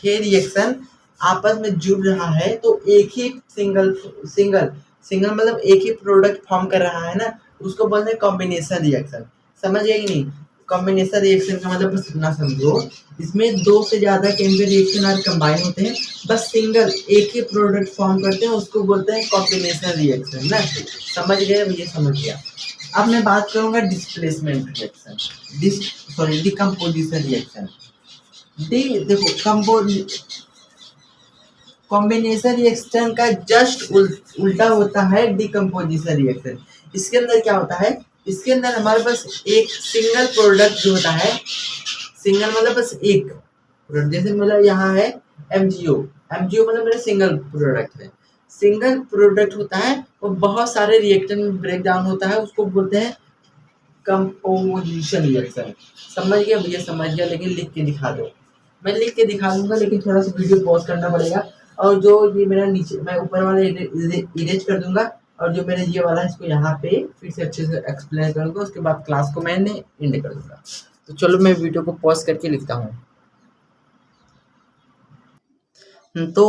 थे रिएक्शन आपस में जुड़ रहा है तो एक ही सिंगल सिंगल सिंगल मतलब एक ही प्रोडक्ट फॉर्म कर रहा है ना, उसको बोलते हैं कॉम्बिनेशन रिएक्शन। समझ गए कि नहीं? कॉम्बिनेशन रिएक्शन का मतलब बस इतना समझो, इसमें दो से ज्यादा केमिकल रिएक्शन आज कंबाइन होते हैं, बस सिंगल एक ही प्रोडक्ट फॉर्म करते हैं, उसको बोलते हैं कॉम्बिनेशन रिएक्शन ना। समझ गए? ये समझ गया। अब मैं बात करूंगा displacement reaction, decomposition reaction. D देखो कॉम्बिनेशन रिएक्शन का जस्ट उल्टा होता है डिकम्पोजिशन रिएक्शन। इसके अंदर क्या होता है? इसके अंदर हमारे पास एक सिंगल प्रोडक्ट जो होता है, सिंगल मतलब बस एक प्रोडक्ट, जैसे मतलब यहाँ है एमजीओ, एमजीओ मतलब मेरा सिंगल प्रोडक्ट है, सिंगल प्रोडक्ट होता है और बहुत सारे रिएक्टर में ब्रेक डाउन होता है, उसको बोलते हैं कंपोजिशन रिएक्शन। समझ गया भैया? समझ गया, लेकिन लिख के दिखा दो। मैं लिख के दिखा दूंगा, लेकिन थोड़ा सा वीडियो पॉज करना पड़ेगा, और जो ये मेरा नीचे मैं ऊपर वाला इरेज कर दूंगा, और जो मेरा ये वाला है इसको यहाँ पे फिर से अच्छे से एक्सप्लेन करूंगा, उसके बाद क्लास को मैंने एंड कर दूंगा। तो चलो मैं वीडियो को पॉज करके लिखता हूँ। तो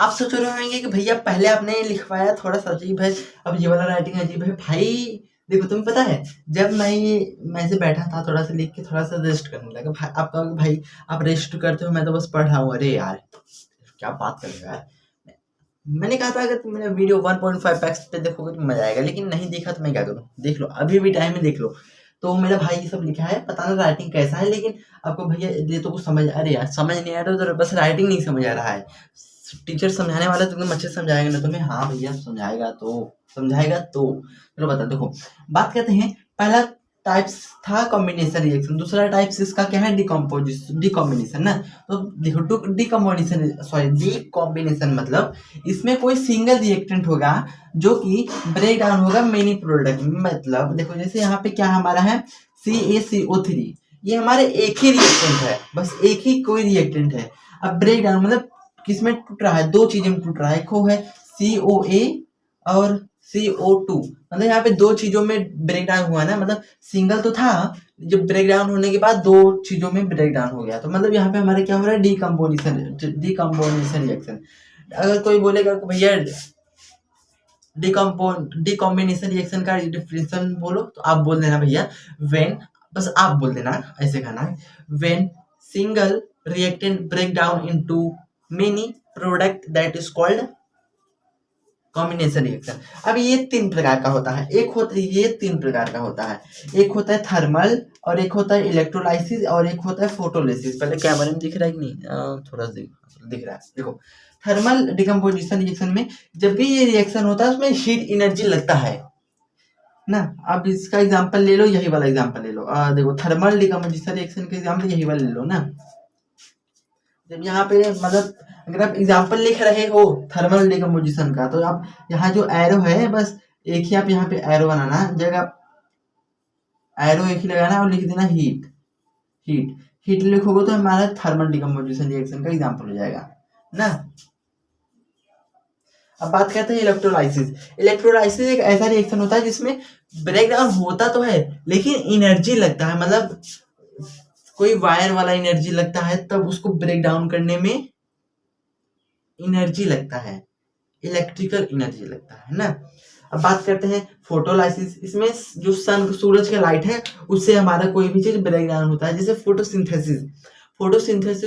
आप सोच रहे होंगे कि भैया पहले आपने लिखवाया थोड़ा सा अजीब है, अब ये वाला राइटिंग अजीब है। भाई देखो, तुम्हें पता है जब मैं से बैठा था थोड़ा सा लिख के थोड़ा सा रेस्ट करने लगा, भाई आप कहोगे भाई आप रेस्ट करते हो, मैं तो बस पढ़ रहा हूँ। अरे यार क्या बात कर रहे हो यार, मैंने कहा था अगर तुम मेरा वीडियो 1.5x पे देखोगे तो मजा आएगा, लेकिन नहीं देखा तो मैं क्या करूँ? देख लो, अभी भी टाइम है, देख लो। तो मेरा भाई ये सब लिखा है, पता ना राइटिंग कैसा है, लेकिन आपको भैया ये तो कुछ समझ, अरे यार समझ नहीं आ रहा तो बस राइटिंग नहीं समझ आ रहा है। टीचर समझाने वाला तो एकदम अच्छे से समझाएगा ना तुम्हें। हाँ भैया समझाएगा तो चलो बता। देखो बात करते हैं, पहला टाइप्स था कॉम्बिनेशन रिएक्शन, दूसरा टाइप्स इसका क्या है? डिकॉम्बिनेशन ना। तो देखो डिकॉम्बिनेशन मतलब इसमें कोई सिंगल रिएक्टेंट होगा जो कि ब्रेक डाउन होगा मेनी प्रोडक्ट। मतलब देखो जैसे यहाँ पे क्या हमारा है, CaCO3, ये हमारे एक ही रिएक्टेंट है, बस एक ही कोई रिएक्टेंट है। अब ब्रेक डाउन मतलब किसमें टूट रहा है? दो चीजों में टूट रहा है, एक वो है CoA और CO2, मतलब यहाँ पे दो चीजों में ब्रेक डाउन हुआ ना, मतलब सिंगल तो था, जब ब्रेक डाउन होने के बाद दो चीजों में ब्रेक डाउन हो गया, तो मतलब यहाँ पे हमारे क्या हो रहा है? Decomposition reaction. अगर कोई बोलेगा कि भैया डिकॉम्बिनेशन रिएक्शन का डिफिनेशन बोलो, तो आप बोल देना भैया व्हेन, बस आप बोल देना, ऐसे कहना है, when single reactant break down into many product that is called combination reaction. अब ये तीन प्रकार का होता है, ये तीन प्रकार का होता है, एक होता है थर्मल, और एक होता है इलेक्ट्रोलाइसिस, और एक होता है फोटोलिसिस। पहले कैमरे में दिख रहा है कि नहीं? थोड़ा सा दिख रहा है। देखो थर्मल डिकम्पोजिशन रिएक्शन में जब भी ये रिएक्शन होता है उसमें हीट एनर्जी लगता है ना। अब इसका एग्जांपल ले लो, यही वाला एग्जांपल ले लो। देखो थर्मल डिकम्पोजिशन रिएक्शन का एग्जांपल यही वाला ले लो ना। जब यहाँ पे मतलब अगर आप एग्जांपल लिख रहे हो थर्मल डिकम्पोजिशन का, तो आप यहाँ जो एरो है बस एक ही आप यहाँ पे एरो बनाना, जगह एरो एक ही लगाना और लिख देना हीट। हीट लिखोगे तो हमारा थर्मल डिकम्पोजिशन रिएक्शन का एग्जांपल हो जाएगा ना। अब बात करते हैं इलेक्ट्रोलाइसिस। इलेक्ट्रोलाइसिस एक ऐसा रिएक्शन होता है जिसमें ब्रेकडाउन होता तो है लेकिन एनर्जी लगता है, मतलब कोई वायर वाला एनर्जी लगता है, तब उसको ब्रेक डाउन करने में एनर्जी लगता है, इलेक्ट्रिकल एनर्जी लगता है ना। अब बात करते हैं फोटोलाइसिस। इसमें जो सूरज का लाइट है उससे हमारा कोई भी चीज ब्रेक डाउन होता है, जैसे फोटोसिंथेसिस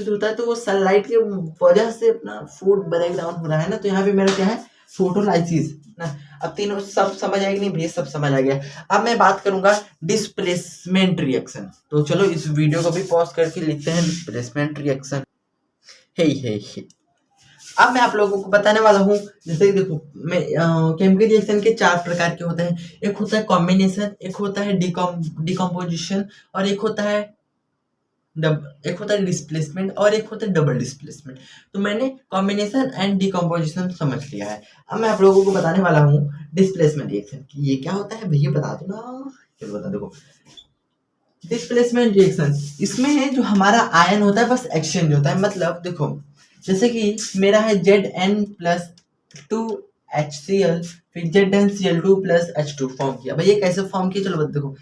होता है, तो वो सनलाइट की वजह से अपना फूड ब्रेक डाउन हो रहा है ना। तो यहाँ पे मेरा क्या है? फोटोलाइसिस ना। अब तीनों सब समझ आएगी नहीं भैया? सब समझ आ गया। अब मैं बात करूंगा डिस्प्लेसमेंट रिएक्शन। तो चलो इस वीडियो को भी पॉज करके लिखते हैं डिस्प्लेसमेंट रिएक्शन। हे अब मैं आप लोगों को बताने वाला हूँ, जैसे देखो मैं केमिकल रिएक्शन के चार प्रकार के होते हैं। एक होता है कॉम्बिनेशन, एक होता है डिकम्पोजिशन, और एक होता है डिस्प्लेसमेंट, और एक होता है डबल डिस्प्लेसमेंट। तो मैंने कॉम्बिनेशन एंड डिकम्पोजिशन समझ लिया है। अब मैं आप लोगों को बताने वाला हूँ डिस्प्लेसमेंट रिएक्शन की। ये क्या होता है भैया बता दो ना। चलो बता। देखो डिस्प्लेसमेंट रिएक्शन, इसमें जो हमारा आयन होता है बस एक्सचेंज होता है। मतलब देखो जैसे कि मेरा है Zn+2HCl, फिर ZnCl2+H2 फॉर्म किया। भाई ये कैसे फॉर्म किया? चलो बता। देखो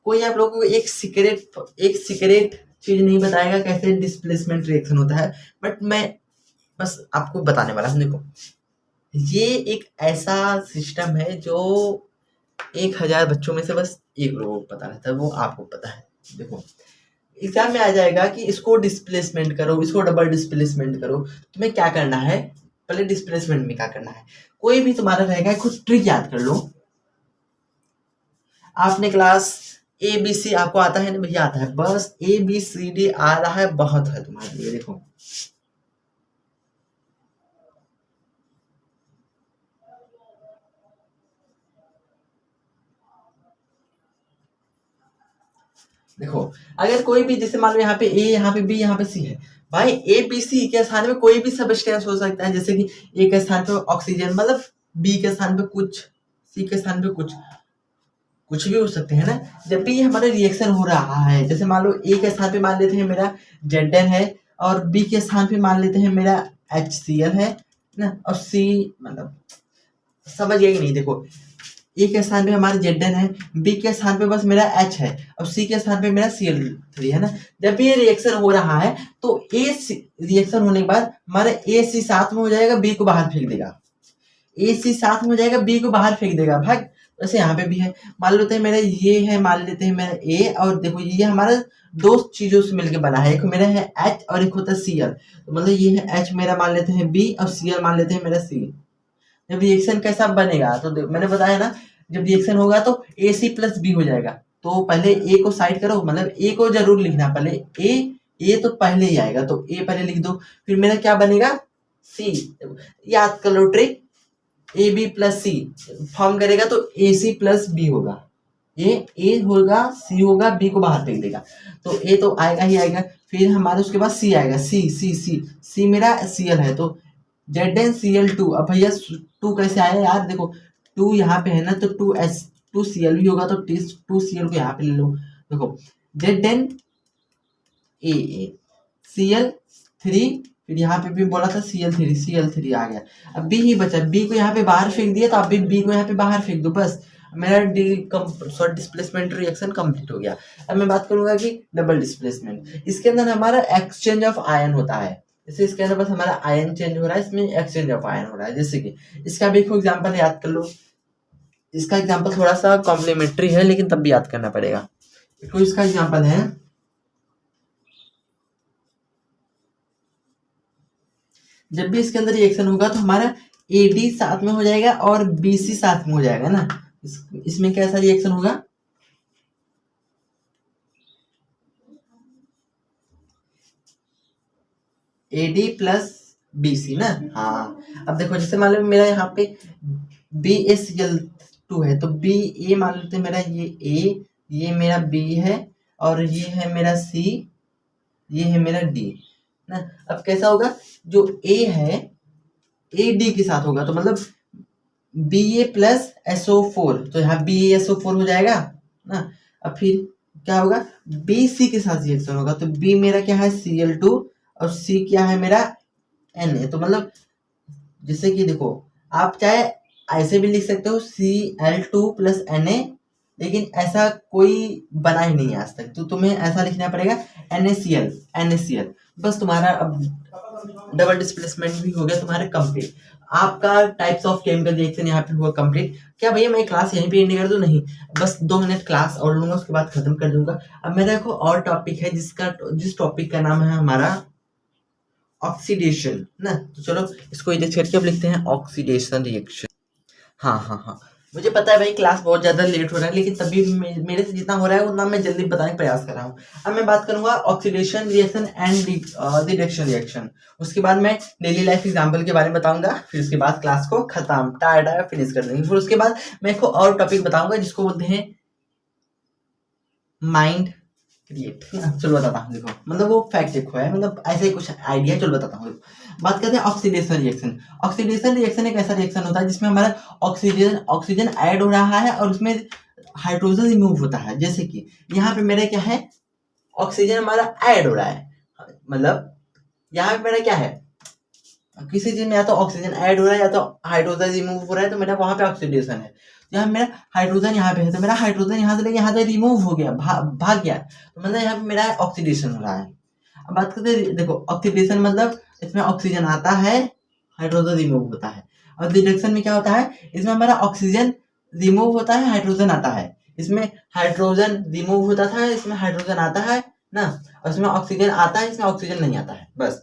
कोई आप लोगों को एक सिगरेट चीज नहीं बताएगा कैसे डिस्प्लेसमेंट रिएक्शन होता है, बट मैं बस आपको बताने वाला हूँ। देखो, ये एक ऐसा सिस्टम है जो 1000 बच्चों में से बस एक लोगों को पता रहता है, वो आपको पता है। देखो, एग्जाम में आ जाएगा कि इसको डिस्प्लेसमेंट करो, इसको डबल डिस्प्लेसमेंट करो, तुम्हें क्या करना है, पहले डिस्प्लेसमेंट में क्या करना है, कोई भी तुम्हारा रहेगा, कुछ ट्रिक याद कर लो। आपने क्लास ABC आपको आता है ना भैया? आता है, बस ABCD आ रहा है, बहुत है तुम्हारे लिए। देखो, देखो, अगर कोई भी, जैसे मान लो यहाँ पे A, यहाँ पे B, यहाँ पे C है, भाई ABC के स्थान पे कोई भी सबस्टेंस हो सकता है। जैसे कि A के स्थान पे ऑक्सीजन, मतलब B के स्थान पे कुछ, C के स्थान पे कुछ, कुछ भी हो सकते हैं ना। जब भी हमारा रिएक्शन हो रहा है, जैसे मान लो A के स्थान पे मान लेते हैं मेरा Zn है, और B के स्थान पे मान लेते हैं मेरा HCl है ना, और C, मतलब समझ गए कि नहीं? देखो, ए के स्थान पे हमारा Zn है, बी के स्थान पे बस मेरा H है, और सी के स्थान पे मेरा Cl3 है ना। जब ये रिएक्शन हो रहा है तो ए रिएक्शन होने के बाद हमारा AC साथ में हो जाएगा, बी को बाहर फेंक देगा, AC साथ में हो जाएगा, बी को बाहर फेंक देगा भाग। वैसे यहाँ पे भी है, मान लेते हैं मेरा ये है, मान लेते हैं मेरा A, और देखो ये हमारा दो चीजों से मिलकर बना है, एक मेरा है H और एक होता है Cl, तो मतलब ये है H मेरा, मान लेते हैं B, और Cl मान लेते हैं मेरा C। जब रिएक्शन कैसा बनेगा तो मैंने बताया ना, जब रिएक्शन होगा तो AC+B हो जाएगा। तो पहले ए को साइड करो, मतलब ए को जरूर लिखना, पहले ए तो पहले ही आएगा, तो ए पहले लिख दो, फिर मेरा क्या बनेगा, सी। याद कर लो ट्रिक, AB+C फॉर्म करेगा तो AC+B होगा, ए होगा, सी होगा, बी को बाहर फेंक देगा, तो ए तो आएगा ही आएगा। फिर हमारे उसके बाद सी आएगा, सी मेरा Cl है, तो ZnCl2। अब भैया 2 कैसे आया यार? देखो, 2 यहाँ पे है ना, तो 2Cl भी होगा, तो 2Cl को यहाँ पे ले लो। देखो, Zn Cl3, फिर यहाँ पे भी बोला था Cl3 आ गया। अब B ही बचा, B को यहाँ पे बाहर फेंक दिया, तो अब भी B को यहाँ पे बाहर फेंक दो, बस मेरा डिस्प्लेसमेंट रिएक्शन कंप्लीट हो गया। अब मैं बात करूंगा कि डबल डिस्प्लेसमेंट, इसके अंदर हमारा एक्सचेंज ऑफ आयन होता है। जैसे इसके अंदर बस हमारा आयन चेंज हो रहा है, इसमें एक्सचेंज ऑफ आयन हो रहा है। जैसे कि इसका भी एक एग्जांपल याद कर लो, इसका एग्जांपल थोड़ा सा कॉम्प्लीमेंट्री है, लेकिन तब भी याद करना पड़ेगा। देखो, इसका एग्जांपल है, जब भी इसके अंदर रिएक्शन होगा तो हमारा AD साथ में हो जाएगा और BC साथ में हो जाएगा ना। इसमें कैसा रिएक्शन होगा, AD+BC ना। हाँ, अब देखो, जैसे मान लो मेरा यहाँ पे BaCl2 है, तो BA मान लेते हैं मेरा, ये A, ये मेरा B है, और ये है मेरा C, ये है मेरा D ना। अब कैसा होगा, जो A है AD के साथ होगा, तो मतलब Ba+SO4, तो यहाँ BaSO4 हो जाएगा ना। अब फिर क्या होगा, BC के साथ रिएक्शन होगा, तो B मेरा क्या है, Cl2, और C क्या है मेरा, Na। तो मतलब जैसे कि देखो, आप चाहे ऐसे भी लिख सकते हो Cl2+Na, लेकिन ऐसा कोई बना ही नहीं आज तक, तो तुम्हें ऐसा लिखना पड़ेगा NaCl। बस तुम्हारा अब डबल डिस्प्लेसमेंट भी हो गया तुम्हारे कंप्लीट। आपका टाइप्स ऑफ केमिकल रिएक्शन यहाँ पे हुआ कंप्लीट। क्या भैया मैं क्लास यहीं पे एंड कर दूं? नहीं, बस 2 मिनट क्लास और लूंगा, उसके बाद खत्म कर दूंगा। अब मेरा एक और टॉपिक है, जिस टॉपिक का नाम है हमारा ऑक्सीडेशन ना। तो चलो इसको इधर करके अब लिखते हैं ऑक्सीडेशन रिएक्शन। हाँ, मुझे पता है भाई क्लास बहुत ज़्यादा लेट हो रहा है, लेकिन तभी मेरे से जितना हो रहा है उतना मैं जल्दी बताने का प्रयास कर रहा हूँ। अब मैं बात करूंगा oxidation reaction and reduction reaction. उसके बाद मैं डेली लाइफ एग्जांपल के बारे में बताऊंगा, फिर उसके बाद क्लास को खत्म टाटा फिनिश कर देंगे। फिर उसके बाद मैं एक और टॉपिक बताऊंगा जिसको बोलते हैं माइंड क्रिएट। चलो बताता हूँ, देखो मतलब वो फैक्ट देखो है, मतलब ऐसे ही कुछ आइडिया। चलो बताता हूँ, बात करते हैं ऑक्सीडेशन रिएक्शन। ऑक्सीडेशन रिएक्शन एक ऐसा रिएक्शन होता है जिसमें हमारा ऑक्सीजन ऐड हो रहा है और उसमें हाइड्रोजन रिमूव होता है। जैसे कि यहाँ पे मेरा क्या है, ऑक्सीजन हमारा ऐड हो रहा है, मतलब यहाँ पे मेरा क्या है, किसी चीज में या तो ऑक्सीजन ऐड हो रहा है या तो हाइड्रोजन रिमूव हो रहा है, तो मेरा वहां पे ऑक्सीडेशन है। यहाँ मेरा हाइड्रोजन यहाँ पे है, तो मेरा हाइड्रोजन यहाँ से लेके यहाँ तक रिमूव हो गया, भाग गया, तो मतलब यहाँ पे मेरा ऑक्सीडेशन हो रहा है। अब बात करते हैं, देखो ऑक्सीडेशन मतलब इसमें ऑक्सीजन आता है, हाइड्रोजन रिमूव होता है। और रिडक्शन में क्या होता है, इसमें हमारा ऑक्सीजन रिमूव होता है, हाइड्रोजन आता है। इसमें हाइड्रोजन रिमूव होता था, इसमें हाइड्रोजन आता है ना, और इसमें ऑक्सीजन आता है, इसमें ऑक्सीजन नहीं आता है, बस।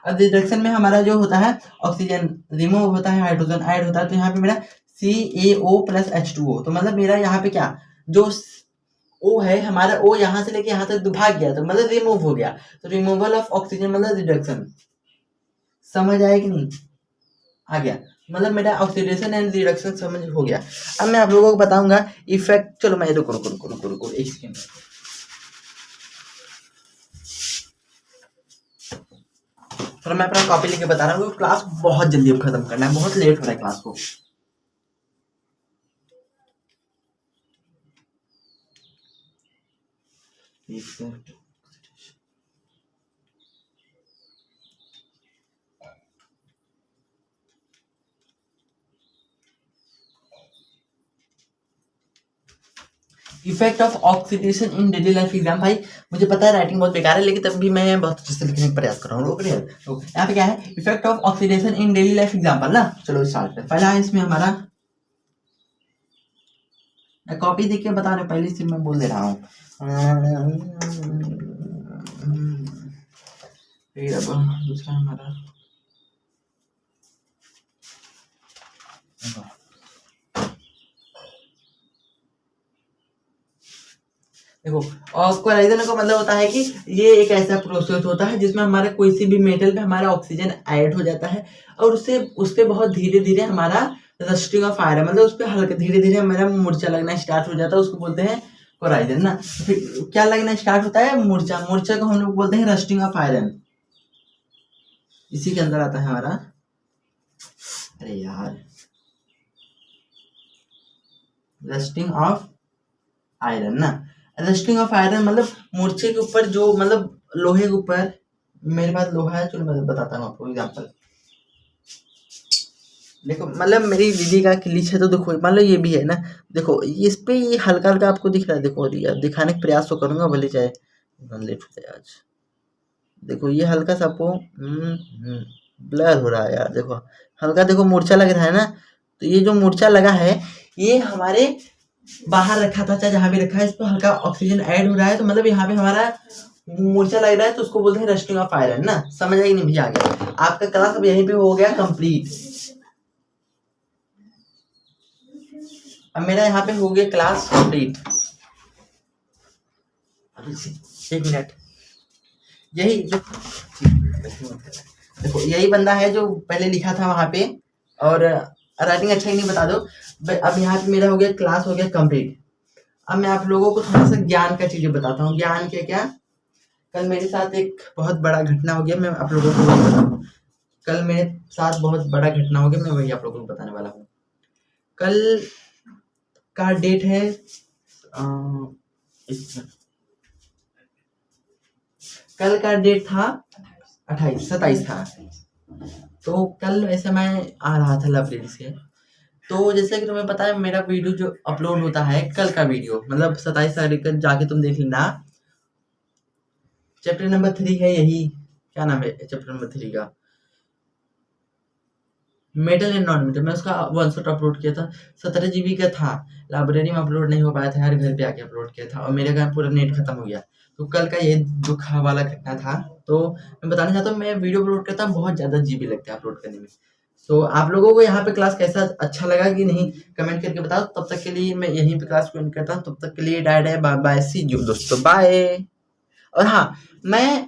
अब रिडक्शन में हमारा जो होता है, ऑक्सीजन रिमूव होता है, हाइड्रोजन ऐड होता है, तो यहाँ पे मेरा CaO + H2O, तो मतलब मेरा यहाँ पे क्या, जो O है हमारा, O यहाँ से लेके यहाँ तक भाग गया, तो मतलब रिमूव हो गया, तो रिमूवल ऑफ ऑक्सीजन मतलब रिडक्शन। समझ आया कि नहीं, आ गया, मतलब मेरा ऑक्सीडेशन एंड रिडक्शन समझ हो गया। अब मैं आप लोगों को बताऊंगा इफेक्ट। चलो मैं रुको एक सेकंड। चलो मैं अपना कॉपी लेके बता रहा हूँ, क्लास बहुत जल्दी अब खत्म करना है, बहुत लेट हो रहा है क्लास को। Effect of oxidation in daily life exam. भाई मुझे पता है राइटिंग बहुत बेकार है, लेकिन तब भी मैं बहुत अच्छे से लिखने का प्रयास कर रहा हूँ। तो यहाँ पे क्या है, effect of oxidation in daily life example ना। चलो स्टार्ट करें। पहला है इसमें हमारा, मैं कॉपी देख के बता रहा हूँ, पहले से मैं बोल दे रहा हूँ। दूसरा हमारा देखो, ऑक्सीडेशन का मतलब होता है कि ये एक ऐसा प्रोसेस होता है जिसमें हमारा कोई सी भी मेटल पे हमारा ऑक्सीजन ऐड हो जाता है, और उससे बहुत धीरे धीरे हमारा रस्टिंग ऑफ आयरन, मतलब उस पर हल्का धीरे धीरे हमारा मूर्छा लगना स्टार्ट हो जाता है, उसको बोलते हैं कोराइजन ना। फिर क्या लगना स्टार्ट होता है, मूर्छा को हम लोग बोलते हैं रस्टिंग ऑफ आयरन। इसी के अंदर आता है हमारा, अरे यार, रस्टिंग ऑफ आयरन ना। रस्टिंग ऑफ आयरन मतलब मूर्छे के ऊपर जो, मतलब लोहे के ऊपर, मेरे पास लोहा है, चलो मैं बताता हूँ आपको एग्जांपल। देखो मतलब मेरी दीदी का क्लिच है, तो देखो मान लो ये भी है ना, देखो इस पे ये हल्का हल्का आपको दिख रहा है, देखो दिखाने का प्रयास तो करूंगा, भले चाहे लेट हो जाए आज। देखो ये हल्का सा आपको ब्लर हो रहा है यार, देखो हल्का, देखो मूर्छा लग रहा है ना। तो ये जो मूर्छा लगा है, ये हमारे बाहर रखा था, चाहे जहां भी रखा है, इस पर हल्का ऑक्सीजन ऐड हो रहा है, तो मतलब यहाँ पे हमारा मूर्छा लग रहा है, तो उसको बोलते हैं रस्टिंग ऑफ आयरन ना। समझ आई नहीं भैया? आ गया आपका क्लास, अब यहीं पे हो गया कंप्लीट। अब मेरा यहाँ पे हो गया क्लास कंप्लीट। एक मिनट, यही देखो यही बंदा है जो पहले लिखा था वहां पे, और राइटिंग अच्छा ही नहीं, बता दो। अब यहाँ पे मेरा हो गया क्लास, हो गया कंप्लीट। अब मैं आप लोगों को थोड़ा सा ज्ञान का चीजें बताता हूँ। ज्ञान के क्या, कल मेरे साथ एक बहुत बड़ा घटना हो गया, मैं आप लोगों को वही बताऊँ। कल मेरे साथ बहुत बड़ा घटना हो गया, मैं वही आप लोगों को बताने वाला हूँ। कल का डेट है कल का डेट था 27 था। तो कल वैसे मैं आ रहा था लाइब्रेरी से, तो जैसे कि तुम्हें पता है मेरा वीडियो जो अपलोड होता है, कल का वीडियो मतलब 27 तारीख का जाके तुम देख लेना। चैप्टर नंबर 3 है, यही क्या नाम है चैप्टर नंबर 3 का, मेटल एंड नॉन मेटल। मैं उसका वन शॉट अपलोड किया था, 17 GB का था। लाइब्रेरी में अपलोड नहीं हो पाया था, हर घर पे आके अपलोड किया था, और मेरे घर पूरा नेट खत्म हो गया। तो कल का ये दुख वाला घटना था। तो मैं बताना चाहता हूँ, मैं वीडियो अपलोड करता हूँ, बहुत ज़्यादा GB लगता है अपलोड करने में। तो आप लोगों को यहाँ पे क्लास कैसा अच्छा लगा कि नहीं, कमेंट करके बताओ। तब तक के लिए मैं यहीं पे क्लास को एंड करता हूँ। तब तक के लिए डाय बाय बाय, सी यू दोस्तों, बाय। और हाँ, मैं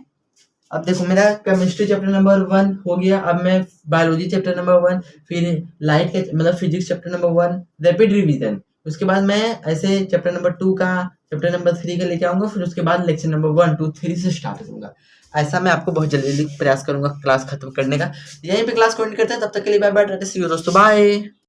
अब देखो मेरा केमिस्ट्री चैप्टर नंबर 1 हो गया, अब मैं बायोलॉजी चैप्टर नंबर 1, फिर लाइट के मतलब physics chapter number 1 rapid revision. उसके बाद मैं ऐसे चैप्टर नंबर 2 का, चैप्टर नंबर 3 का लेके आऊंगा, फिर उसके बाद लेक्चर नंबर 1, 2, 3 से स्टार्ट करूंगा। ऐसा मैं आपको बहुत जल्दी प्रयास करूंगा क्लास खत्म करने का। यहीं पे क्लास को एंड करते हैं, तब तक के लिए बाय बाय, सी यू दोस्तों, बाय।